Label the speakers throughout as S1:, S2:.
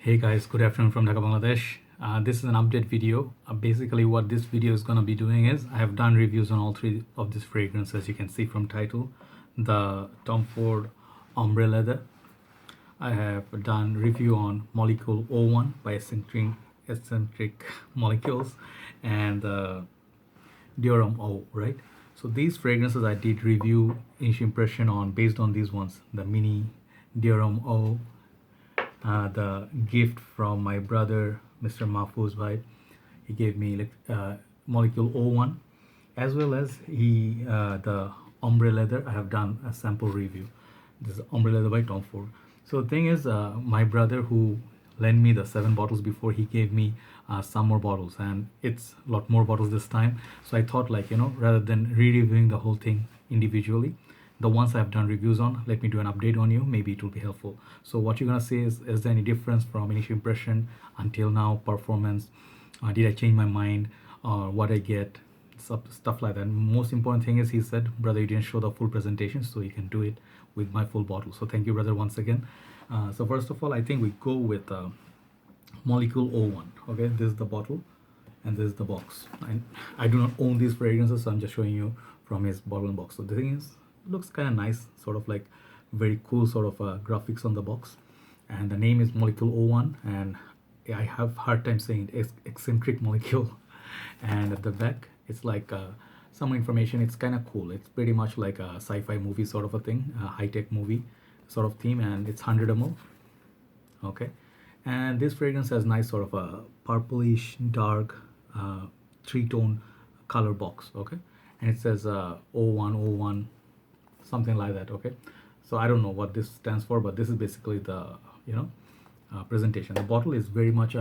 S1: Hey guys, good afternoon from Dhaka, Bangladesh. This is an update video. Basically what this video is going to be doing is I have done reviews on all three of these fragrances, as you can see from title. The Tom Ford Ombre Leather. I have done review on Molecule 01 by Escentric Molecules, and the Dior Homme Eau, right? So these fragrances I did review initial impression on based on these ones, the mini Dior Homme Eau, the gift from my brother, Mr. Mahfouz Bhai. He gave me Molecule 01, as well as the Ombre Leather. I have done a sample review. This is Ombre Leather by Tom Ford. So the thing is, my brother who lent me the 7 bottles before, he gave me some more bottles, and it's a lot more bottles this time. So I thought, rather than re-reviewing the whole thing individually, the ones I've done reviews on, let me do an update on you. Maybe it will be helpful. So what you're gonna say is there any difference from initial impression until now, performance? Did I change my mind, or what I get? Stuff like that. Most important thing is, he said, brother, you didn't show the full presentation, so you can do it with my full bottle. So thank you, brother, once again. So first of all, I think we go with Molecule 01. Okay, this is the bottle and this is the box. I do not own these fragrances, so I'm just showing you from his bottle and box. So the thing is, looks kind of nice, sort of like very cool sort of graphics on the box, and the name is Molecule 01, and I have hard time saying it, eccentric molecule. And at the back it's like some information. It's kind of cool. It's pretty much like a sci-fi movie sort of a thing, a high-tech movie sort of theme, and it's 100 ml. Okay, and this fragrance has nice sort of a purplish dark three-tone color box. Okay, and it says 0101, something like that. Okay, so I don't know what this stands for, but this is basically the presentation. The bottle is very much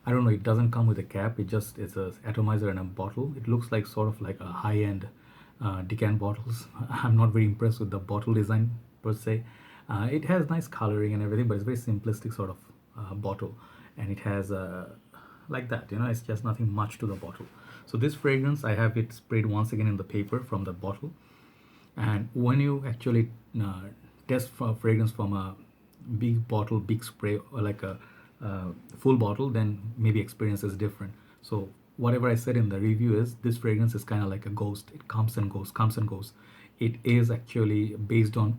S1: I don't know, it doesn't come with a cap. It's a atomizer and a bottle. It looks like sort of like a high-end decant bottles. I'm not very impressed with the bottle design per se. It has nice coloring and everything, but it's very simplistic sort of bottle, and it has like that, it's just nothing much to the bottle. So this fragrance, I have it sprayed once again in the paper from the bottle. And when you actually test for fragrance from a big bottle, big spray, or like a full bottle, then maybe experience is different. So whatever I said in the review is, this fragrance is kind of like a ghost. It comes and goes, comes and goes. It is actually based on,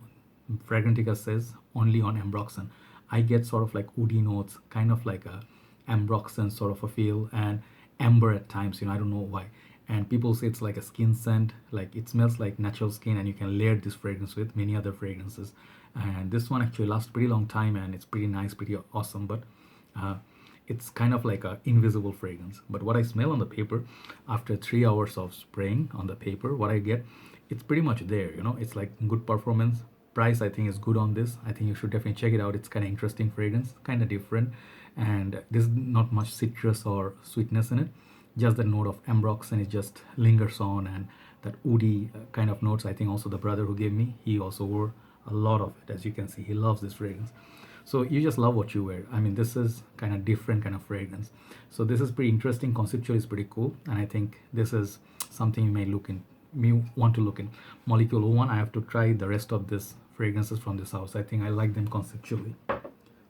S1: Fragrantica says, only on ambroxan. I get sort of like woody notes, kind of like a ambroxan sort of a feel, and amber at times, I don't know why. And people say it's like a skin scent, like it smells like natural skin, and you can layer this fragrance with many other fragrances. And this one actually lasts pretty long time, and it's pretty nice, pretty awesome. But it's kind of like a invisible fragrance. But what I smell on the paper after 3 hours of spraying on the paper, what I get, it's pretty much there. It's like good performance. Price, I think, is good on this. I think you should definitely check it out. It's kind of interesting fragrance, kind of different, and there's not much citrus or sweetness in it. Just the note of ambroxan, it just lingers on, and that woody kind of notes. I think also the brother who gave me, he also wore a lot of it. As you can see, he loves this fragrance. So you just love what you wear. I mean, this is kind of different kind of fragrance. So this is pretty interesting. Conceptually, it's pretty cool, and I think this is something you may want to look in. Molecule 01, I have to try the rest of this fragrances from this house. I think I like them conceptually.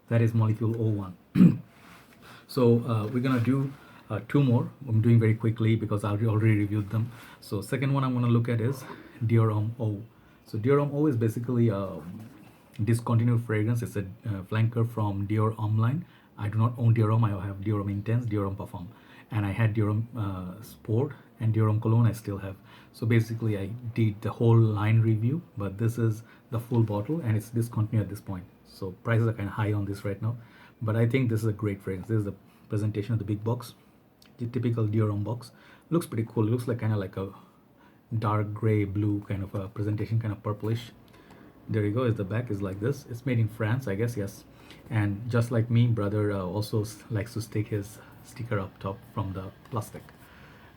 S1: That is Molecule 01. So we're gonna do 2 more. I'm doing very quickly because I already reviewed them. So second one I'm going to look at is Dior Homme Eau. So Dior Homme Eau is basically a discontinued fragrance. It's a flanker from Dior Homme line. I do not own Dior Homme. I have Dior Homme Intense, Dior Homme Parfum, and I had Dior Homme Sport and Dior Homme Cologne. I still have. So basically I did the whole line review, but this is the full bottle, and it's discontinued at this point. So prices are kind of high on this right now, but I think this is a great fragrance. This is the presentation of the big box. The typical Dior Homme box. Looks pretty cool. It looks like kind of like a dark gray blue kind of a presentation, kind of purplish. There you go. Is the back is like this. It's made in France, I guess. Yes. And just like me, brother also likes to stick his sticker up top from the plastic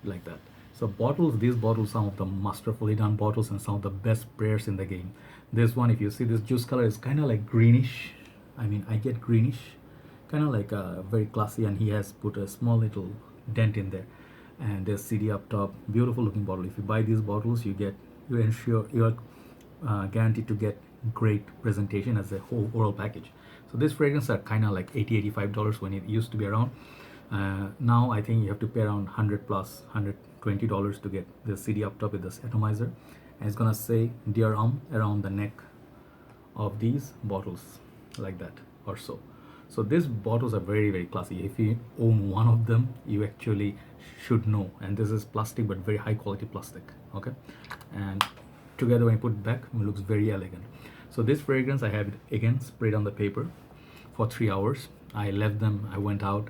S1: like that. So bottles, these bottles, some of the masterfully done bottles, and some of the best sprayers in the game. This one, if you see, this juice color is kind of like greenish. I mean, I get greenish, kind of like very classy, and he has put a small little dent in there, and there's CD up top. Beautiful looking bottle. If you buy these bottles, you ensure you are guaranteed to get great presentation as a whole overall package. So these fragrances are kind of like $80-$85 when it used to be around. Now I think you have to pay around 100 plus $120 to get the CD up top with this atomizer, and it's gonna say Dior Homme around the neck of these bottles like that or so. So these bottles are very classy. If you own one of them, you actually should know. And this is plastic, but very high quality plastic. Okay, and together when you put it back, it looks very elegant. So this fragrance I have it again sprayed on the paper for 3 hours. I left them, I went out,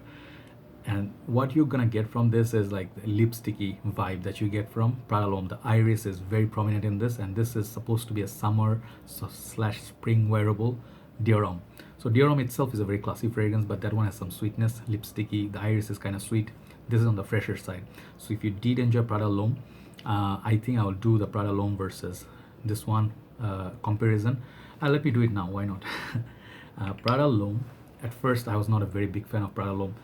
S1: and what you're gonna get from this is like the lipsticky vibe that you get from Prada L'Homme. The iris is very prominent in this, and this is supposed to be a summer slash spring wearable Dior Homme. So Dior Homme itself is a very classy fragrance, but that one has some sweetness, lipsticky. The iris is kind of sweet. This is on the fresher side. So if you did enjoy Prada L'Homme, I think I'll do the Prada L'Homme versus this one comparison. Let me do it now. Why not? Prada L'Homme. At first, I was not a very big fan of Prada L'Homme.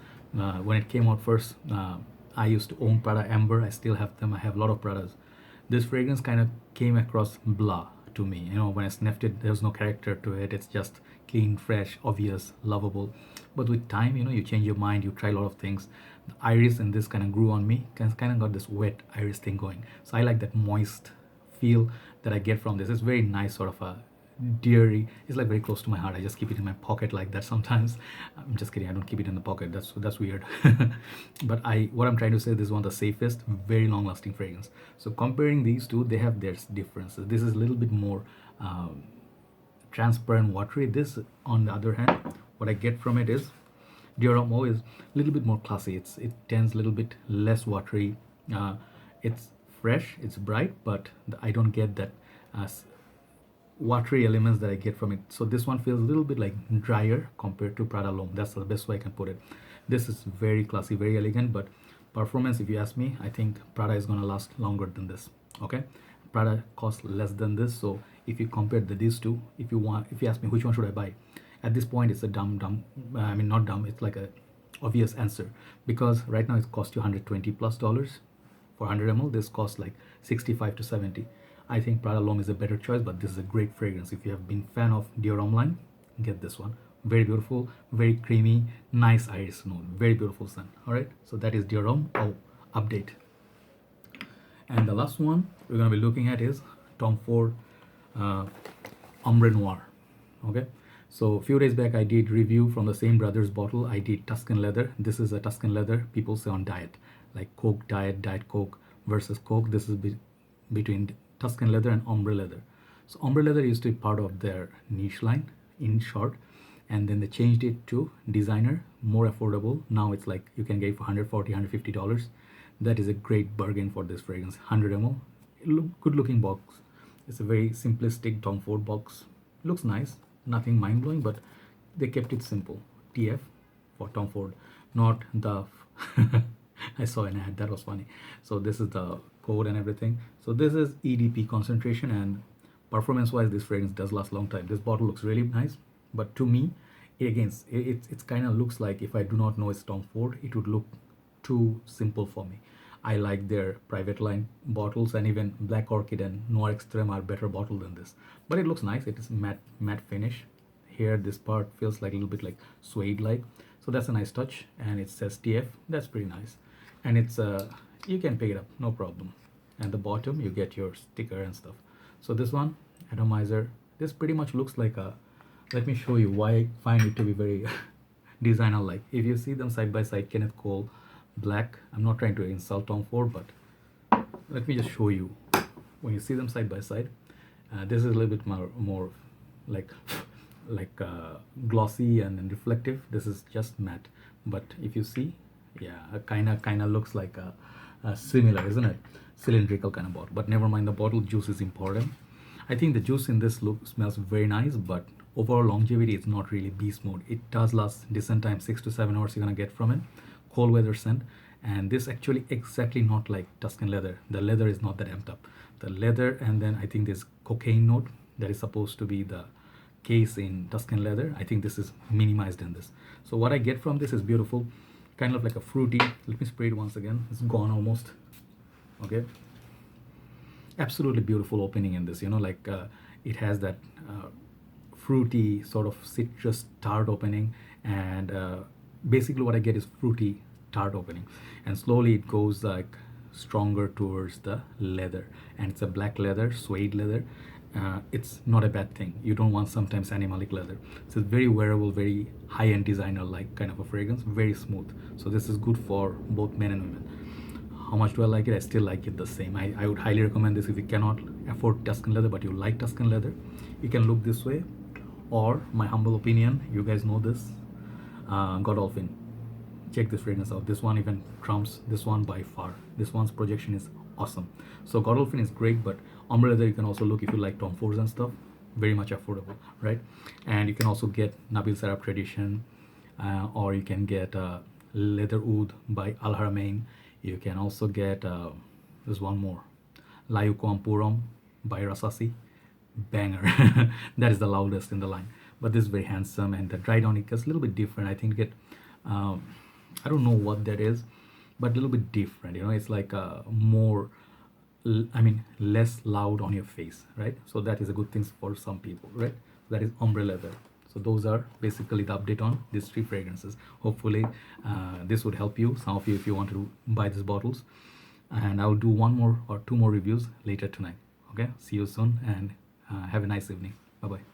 S1: When it came out first, I used to own Prada Amber. I still have them. I have a lot of Pradas. This fragrance kind of came across blah to me. You know, when I sniffed it, there's no character to it. It's just clean, fresh, obvious, lovable. But with time, you know, you change your mind. You try a lot of things. The iris in this kind of grew on me. Kind of got this wet iris thing going. So I like that moist feel that I get from this. It's very nice, sort of a deary. It's like very close to my heart. I just keep it in my pocket like that sometimes. I'm just kidding. I don't keep it in the pocket. That's weird. But what I'm trying to say, this is one of the safest, very long lasting fragrance. So comparing these two, they have their differences. This is a little bit more transparent, watery. This, on the other hand, what I get from it is Dior Homme Eau is a little bit more classy. It tends a little bit less watery. It's fresh, it's bright, but I don't get that watery elements that I get from it. So this one feels a little bit like drier compared to Prada L'Homme. That's the best way I can put it. This is very classy, very elegant, but performance, if you ask me, I think Prada is gonna last longer than this. Okay, Prada costs less than this. So if you compare these two, if you ask me which one should I buy, at this point it's a dumb I mean, not dumb, it's like a obvious answer, because right now it costs you $120 plus for 100 ml. This costs like 65 to 70. I think Prada L'Homme is a better choice, but this is a great fragrance. If you have been fan of Dior Homme line, get this one. Very beautiful, very creamy, nice iris note, very beautiful scent. All right, so that is Dior Homme Eau update. And the last one we're gonna be looking at is Tom Ford Ombre Noir. Okay, so a few days back I did review from the same brothers bottle. I did Tuscan leather. This is a Tuscan leather. People say on diet, like Coke diet, Diet Coke versus Coke. This is between Tuscan leather and ombre leather. So ombre leather used to be part of their niche line, in short, and then they changed it to designer, more affordable. Now it's like you can get it for $140, $150. That is a great bargain for this fragrance. 100 ml, good looking box. It's a very simplistic Tom Ford box. Looks nice, nothing mind blowing, but they kept it simple. TF for Tom Ford, not the I saw an ad, that was funny. So this is the code and everything. So this is EDP concentration, and performance wise this fragrance does last a long time. This bottle looks really nice, but to me it's kind of looks like, if I do not know it's Tom Ford, it would look too simple for me. I like their private line bottles, and even Black Orchid and Noir Extreme are better bottle than this, but it looks nice. It is matte finish. Here this part feels like a little bit like suede like, so that's a nice touch. And it says TF, that's pretty nice. And it's you can pick it up, no problem. And the bottom you get your sticker and stuff. So this one, atomizer, this pretty much looks like a, let me show you why I find it to be very designer like. If you see them side by side, Kenneth Cole black, I'm not trying to insult Tom Ford, but let me just show you. When you see them side by side, this is a little bit more like glossy and reflective. This is just matte, but if you see, yeah, kind of looks like a similar, isn't it? Cylindrical kind of bottle. But never mind, the bottle juice is important. I think the juice in this smells very nice, but overall longevity is not really beast mode. It does last decent time, 6 to 7 hours you're gonna get from it. Cold weather scent. And this actually exactly not like Tuscan leather. The leather is not that amped up. The leather, and then I think this cocaine note that is supposed to be the case in Tuscan leather, I think this is minimized in this. So what I get from this is beautiful, kind of like a fruity. Let me spray it once again. It's gone almost. Okay, absolutely beautiful opening in this, you know, like it has that fruity sort of citrus tart opening, and basically what I get is fruity tart opening, and slowly it goes like stronger towards the leather, and it's a black leather, suede leather. It's not a bad thing. You don't want sometimes animalic leather. So it's very wearable, very high-end designer like kind of a fragrance, very smooth. So this is good for both men and women. How much do I like it? I still like it the same. I would highly recommend this if you cannot afford Tuscan leather but you like Tuscan leather. You can look this way, or my humble opinion, you guys know this, Godolphin. Check this fragrance out. This one even trumps this one by far. This one's projection is awesome. So Godolphin is great, but Ombre Leather you can also look if you like Tom Fords and stuff. Very much affordable, right? And you can also get Nabil Sarab Tradition, or you can get Leather Oud by Al Haramain. You can also get there's one more, Layuko Ampurom by Rasasi. Banger. That is the loudest in the line, but this is very handsome, and the dry down it gets a little bit different. I think get I don't know what that is, but a little bit different, you know. It's like more less loud on your face, right? So that is a good thing for some people, right? That is Ombre Leather. So those are basically the update on these 3 fragrances. Hopefully this would help you, some of you, if you want to buy these bottles, and I'll do 1 more or 2 more reviews later tonight. Okay, see you soon, and have a nice evening. Bye bye.